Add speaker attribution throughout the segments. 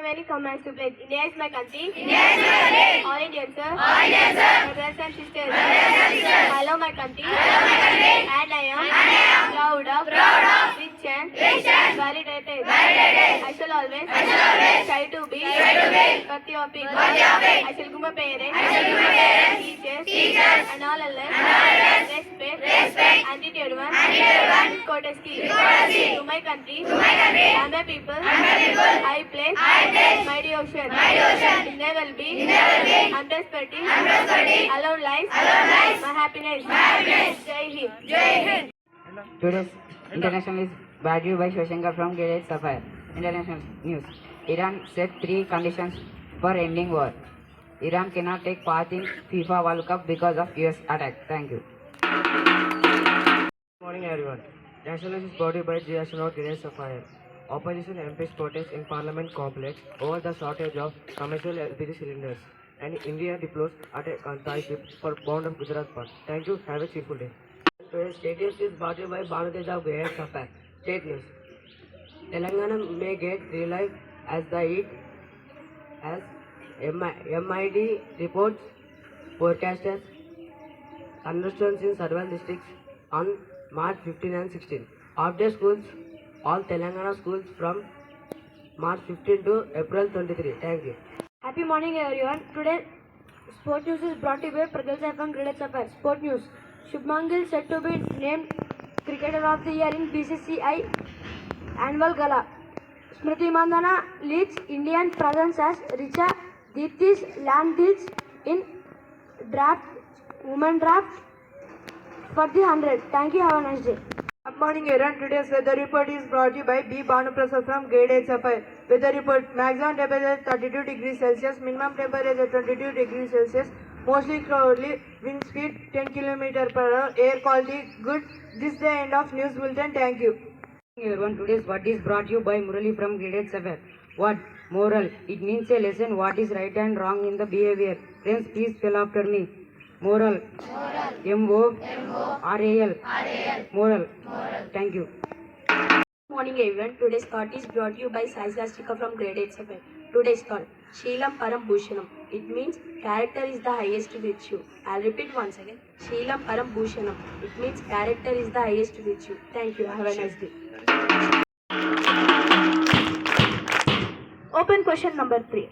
Speaker 1: many commands to pledge. India is my country.
Speaker 2: India is my country.
Speaker 1: All Indians, sir.
Speaker 2: All Indians, sir.
Speaker 1: Brothers and sisters.
Speaker 2: Brothers and sisters.
Speaker 1: I love my country.
Speaker 2: I love my country.
Speaker 1: And I am proud of rich and validated. I shall always try to be patriotic. I shall give my parents, teachers, and all others respect and the courtesy to my country and my people. I pledge my devotion. In their well-being and prosperity, alone lies my happiness. Jai Hind.
Speaker 3: Today's international is brought to you by Shoshankar from Grade-VIII Sapphire. International news. Iran set 3 conditions for ending war. Iran cannot take part in FIFA World Cup because of US attack. Thank you.
Speaker 4: Good morning everyone. National news is brought to you by Grade-VIII Sapphire. Opposition MPs protest in Parliament complex over the shortage of commercial LPG cylinders. And India deploys attack on Thai ship for bound of Gujarat port. Thank you. Have a cheerful day. Today's state news is brought to you by Grade-VIII Sapphire. State news. Telangana may get relief as the heat as MID reports forecasters thunderstorms in several districts on March 15 and 16. After schools, all Telangana schools from March 15 to April 23. Thank you.
Speaker 1: Happy morning everyone. Today sport news is brought to you by Grade-VIII from Grade-VIII Sapphire. Sport news. Shubman Gill said to be named Cricketer of the Year in BCCI Annual Gala. Smriti Mandhana leads Indian presence as Richa Deepti's land deals in women draft for the 100. Thank you. Have a nice day.
Speaker 5: Good morning everyone. Today's weather report is brought to you by B. Bhanuprasad from Grade-VIII Sapphire. Weather report: maximum temperature 32 degrees Celsius, minimum temperature 22 degrees Celsius, mostly cloudy, wind speed 10 km per hour, air quality good. This is the end of news bulletin. Thank you.
Speaker 3: Everyone, today's what is brought to you by Murali from Grade-VIII Sapphire. What? Moral. It means a lesson what is right and wrong in the behavior. Friends, please spell after me. Moral. MORAL. Moral. Thank you.
Speaker 1: Good morning everyone. Today's thought is brought to you by Sasgastika from Grade-VIII Sapphire. Today's thought: Sheelam Param Bhushanam. It means character is the highest virtue. I'll repeat once again. Sheelam Param Bhushanam. It means character is the highest virtue. Thank you. Have a nice day. Open question number 3.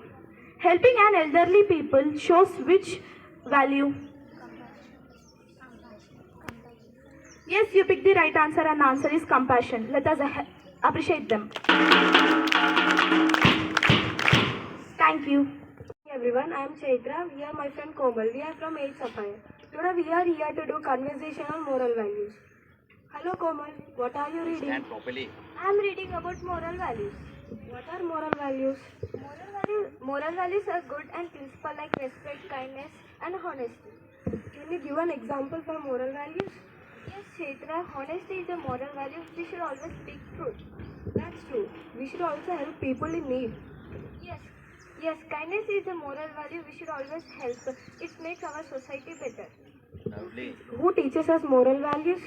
Speaker 1: Helping an elderly people shows which value? Yes, you picked the right answer and the answer is compassion. Let us appreciate them. Thank you. Hey everyone, I am Chaitra. We are my friend Komal. We are from 8th Sapphire. Today we are here to do conversation on moral values. Hello Komal, what are you reading?
Speaker 6: Stand properly.
Speaker 1: I am reading about moral values. What are moral values? Moral values are good and principle like respect, kindness and honesty. Can you give an example for moral values? Yes, Chaitra, honesty is a moral value. We should always speak truth. That's true. We should also help people in need. Yes, kindness is a moral value. We should always help. It makes our society better.
Speaker 6: Lovely.
Speaker 1: Who teaches us moral values?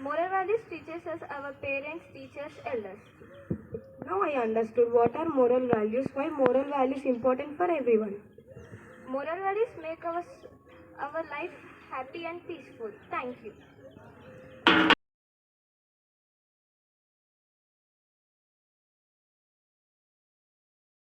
Speaker 1: Moral values teaches us our parents, teachers, elders. Now I understood what are moral values, why moral values important for everyone. Moral values make our life happy and peaceful. Thank you.